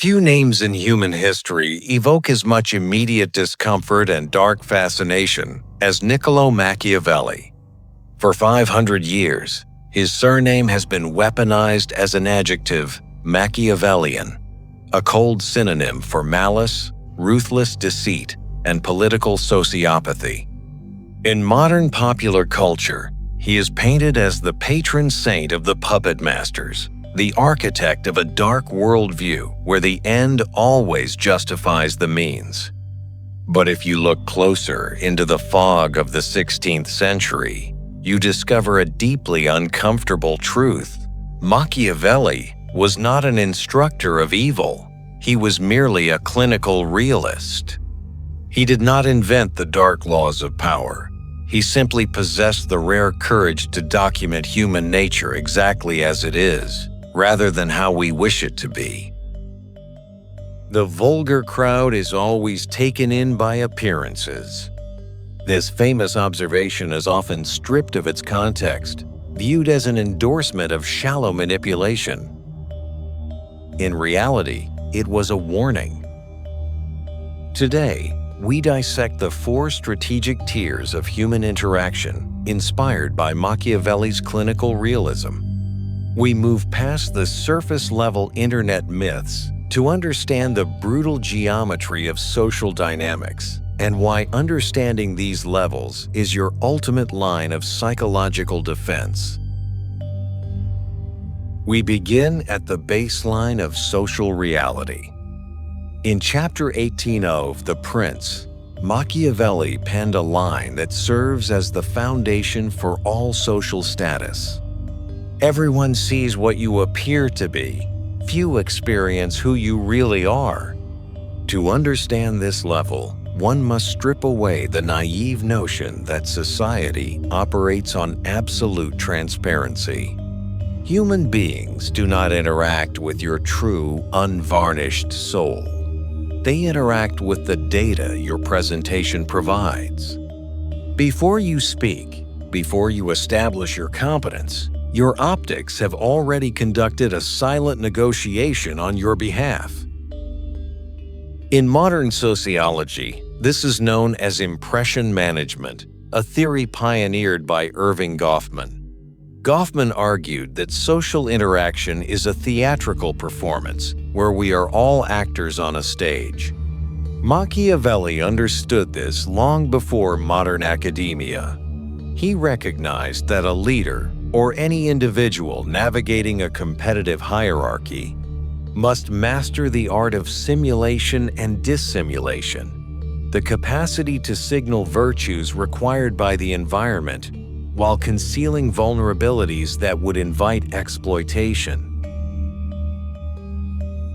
Few names in human history evoke as much immediate discomfort and dark fascination as Niccolò Machiavelli. For 500 years, his surname has been weaponized as an adjective, Machiavellian, a cold synonym for malice, ruthless deceit, and political sociopathy. In modern popular culture, he is painted as the patron saint of the puppet masters, the architect of a dark worldview where the end always justifies the means. But if you look closer into the fog of the 16th century, you discover a deeply uncomfortable truth. Machiavelli was not an instructor of evil. He was merely a clinical realist. He did not invent the dark laws of power. He simply possessed the rare courage to document human nature exactly as it is, rather than how we wish it to be. The vulgar crowd is always taken in by appearances. This famous observation is often stripped of its context, viewed as an endorsement of shallow manipulation. In reality, it was a warning. Today, we dissect the 4 strategic tiers of human interaction inspired by Machiavelli's clinical realism. We move past the surface-level internet myths to understand the brutal geometry of social dynamics and why understanding these levels is your ultimate line of psychological defense. We begin at the baseline of social reality. In Chapter 18 of The Prince, Machiavelli penned a line that serves as the foundation for all social status. Everyone sees what you appear to be. Few experience who you really are. To understand this level, one must strip away the naive notion that society operates on absolute transparency. Human beings do not interact with your true, unvarnished soul. They interact with the data your presentation provides. Before you speak, before you establish your competence, your optics have already conducted a silent negotiation on your behalf. In modern sociology, this is known as impression management, a theory pioneered by Erving Goffman. Goffman argued that social interaction is a theatrical performance where we are all actors on a stage. Machiavelli understood this long before modern academia. He recognized that a leader, or any individual navigating a competitive hierarchy, must master the art of simulation and dissimulation, the capacity to signal virtues required by the environment while concealing vulnerabilities that would invite exploitation.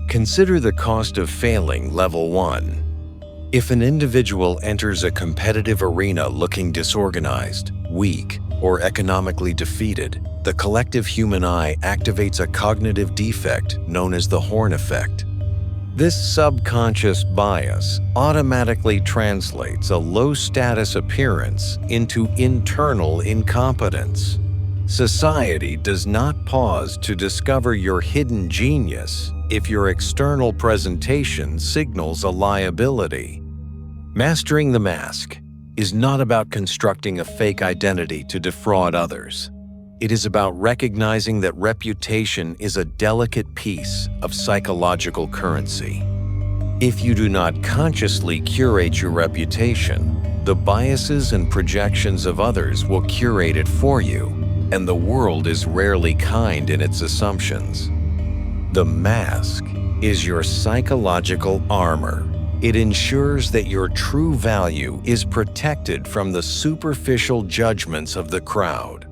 Consider the cost of failing Level 1. If an individual enters a competitive arena looking disorganized, weak, or economically defeated, the collective human eye activates a cognitive defect known as the horn effect. This subconscious bias automatically translates a low-status appearance into internal incompetence. Society does not pause to discover your hidden genius if your external presentation signals a liability. Mastering the mask is not about constructing a fake identity to defraud others. It is about recognizing that reputation is a delicate piece of psychological currency. If you do not consciously curate your reputation, the biases and projections of others will curate it for you, and the world is rarely kind in its assumptions. The mask is your psychological armor. It ensures that your true value is protected from the superficial judgments of the crowd.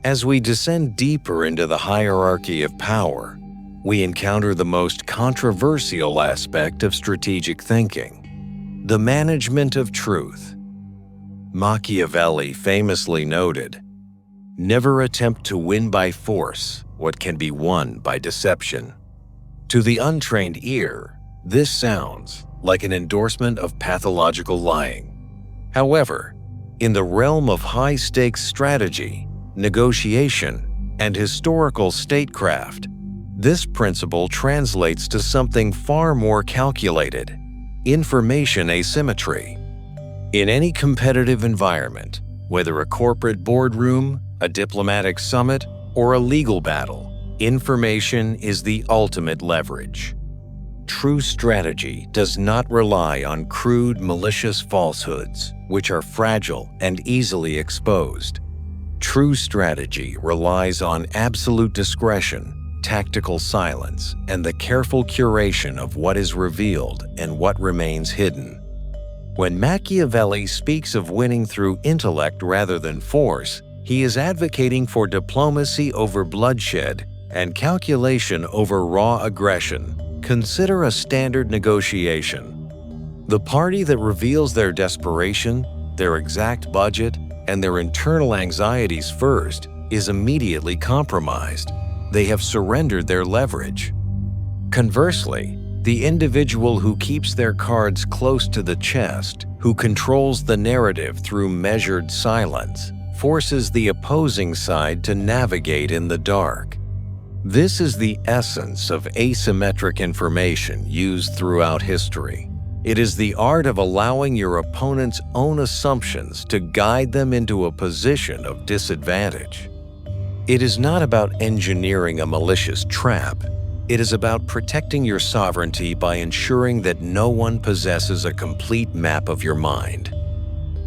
As we descend deeper into the hierarchy of power, we encounter the most controversial aspect of strategic thinking: the management of truth. Machiavelli famously noted, "Never attempt to win by force what can be won by deception." To the untrained ear, this sounds like an endorsement of pathological lying. However, in the realm of high-stakes strategy, negotiation, and historical statecraft, This principle translates to something far more calculated: information asymmetry. In any competitive environment, whether a corporate boardroom, a diplomatic summit, or a legal battle, information is the ultimate leverage. True strategy does not rely on crude, malicious falsehoods, which are fragile and easily exposed. True strategy relies on absolute discretion, tactical silence, and the careful curation of what is revealed and what remains hidden. When Machiavelli speaks of winning through intellect rather than force, he is advocating for diplomacy over bloodshed and calculation over raw aggression. Consider a standard negotiation. The party that reveals their desperation, their exact budget, and their internal anxieties first is immediately compromised. They have surrendered their leverage. Conversely, the individual who keeps their cards close to the chest, who controls the narrative through measured silence, forces the opposing side to navigate in the dark. This is the essence of asymmetric information used throughout history. It is the art of allowing your opponent's own assumptions to guide them into a position of disadvantage. It is not about engineering a malicious trap. It is about protecting your sovereignty by ensuring that no one possesses a complete map of your mind.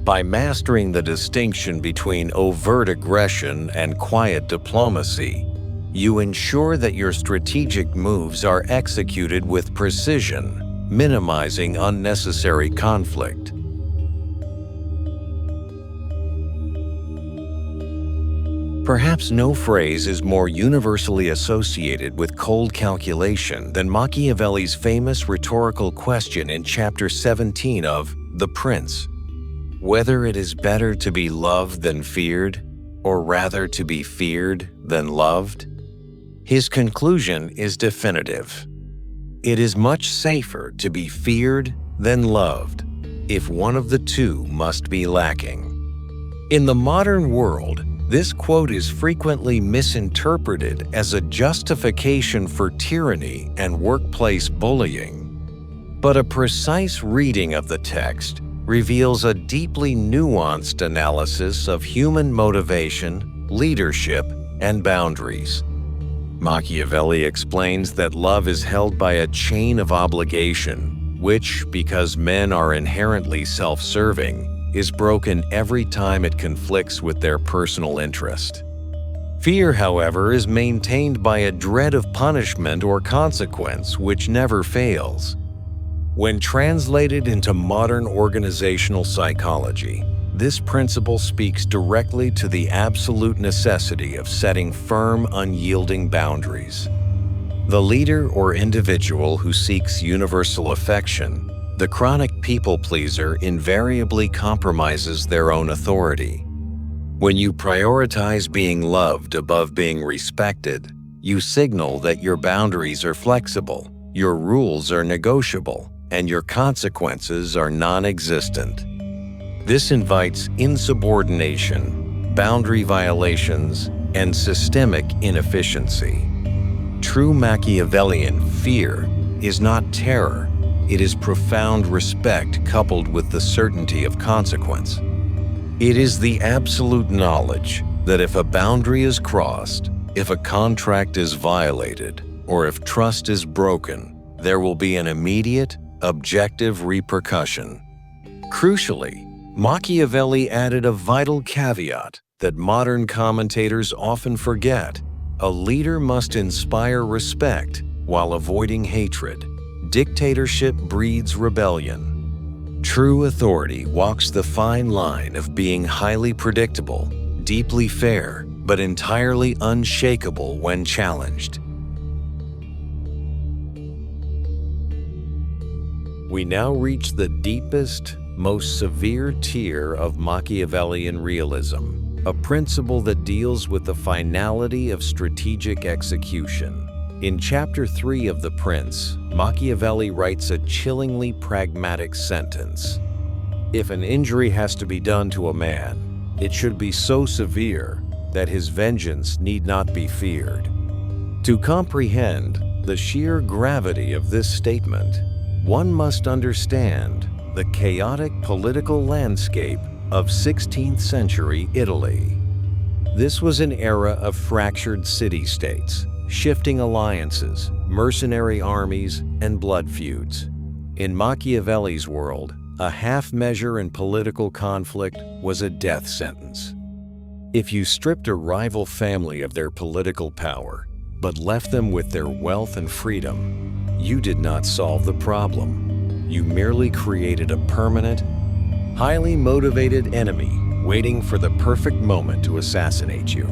By mastering the distinction between overt aggression and quiet diplomacy, you ensure that your strategic moves are executed with precision, minimizing unnecessary conflict. Perhaps no phrase is more universally associated with cold calculation than Machiavelli's famous rhetorical question in Chapter 17 of The Prince: whether it is better to be loved than feared, or rather to be feared than loved. His conclusion is definitive. It is much safer to be feared than loved, if one of the two must be lacking. In the modern world, this quote is frequently misinterpreted as a justification for tyranny and workplace bullying. But a precise reading of the text reveals a deeply nuanced analysis of human motivation, leadership, and boundaries. Machiavelli explains that love is held by a chain of obligation, which, because men are inherently self-serving, is broken every time it conflicts with their personal interest. Fear, however, is maintained by a dread of punishment or consequence which never fails. When translated into modern organizational psychology, this principle speaks directly to the absolute necessity of setting firm, unyielding boundaries. The leader or individual who seeks universal affection, the chronic people-pleaser, invariably compromises their own authority. When you prioritize being loved above being respected, you signal that your boundaries are flexible, your rules are negotiable, and your consequences are non-existent. This invites insubordination, boundary violations, and systemic inefficiency. True Machiavellian fear is not terror, it is profound respect coupled with the certainty of consequence. It is the absolute knowledge that if a boundary is crossed, if a contract is violated, or if trust is broken, there will be an immediate, objective repercussion. Crucially, Machiavelli added a vital caveat that modern commentators often forget: a leader must inspire respect while avoiding hatred. Dictatorship breeds rebellion. True authority walks the fine line of being highly predictable, deeply fair, but entirely unshakable when challenged. We now reach the deepest, most severe tier of Machiavellian realism, a principle that deals with the finality of strategic execution. In Chapter 3 of The Prince, Machiavelli writes a chillingly pragmatic sentence: "If an injury has to be done to a man, it should be so severe that his vengeance need not be feared." To comprehend the sheer gravity of this statement, one must understand the chaotic political landscape of 16th century Italy. This was an era of fractured city-states, shifting alliances, mercenary armies, and blood feuds. In Machiavelli's world, a half measure in political conflict was a death sentence. If you stripped a rival family of their political power, but left them with their wealth and freedom, you did not solve the problem. You merely created a permanent, highly motivated enemy waiting for the perfect moment to assassinate you.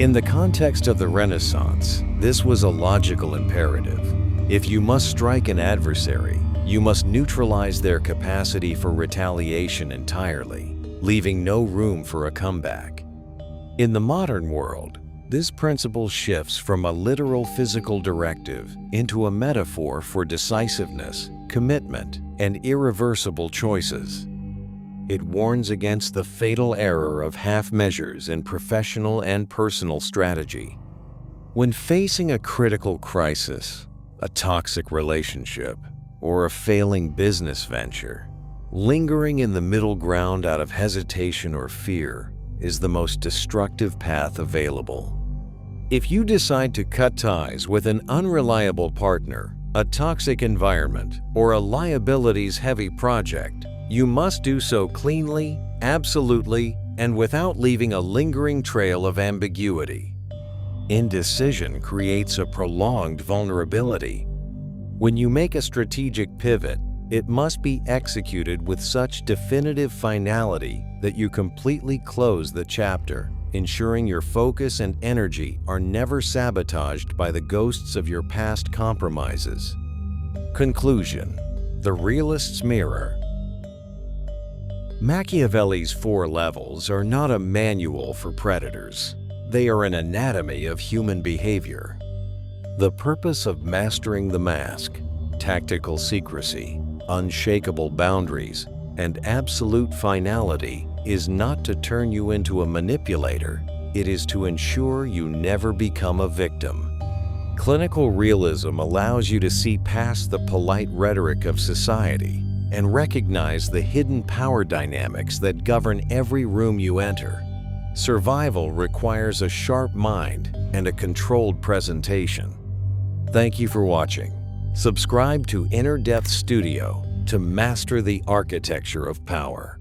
In the context of the Renaissance, this was a logical imperative. If you must strike an adversary, you must neutralize their capacity for retaliation entirely, leaving no room for a comeback. In the modern world, this principle shifts from a literal physical directive into a metaphor for decisiveness, commitment, and irreversible choices. It warns against the fatal error of half measures in professional and personal strategy. When facing a critical crisis, a toxic relationship, or a failing business venture, lingering in the middle ground out of hesitation or fear is the most destructive path available. If you decide to cut ties with an unreliable partner, a toxic environment, or a liabilities-heavy project, you must do so cleanly, absolutely, and without leaving a lingering trail of ambiguity. Indecision creates a prolonged vulnerability. When you make a strategic pivot, it must be executed with such definitive finality that you completely close the chapter, ensuring your focus and energy are never sabotaged by the ghosts of your past compromises. Conclusion: The Realist's Mirror. Machiavelli's 4 levels are not a manual for predators. They are an anatomy of human behavior. The purpose of mastering the mask, tactical secrecy, unshakable boundaries, and absolute finality is not to turn you into a manipulator. It is to ensure you never become a victim. Clinical realism allows you to see past the polite rhetoric of society and recognize the hidden power dynamics that govern every room you enter. Survival requires a sharp mind and a controlled presentation. Thank you for watching. Subscribe to Inner Depth Studio to master the architecture of power.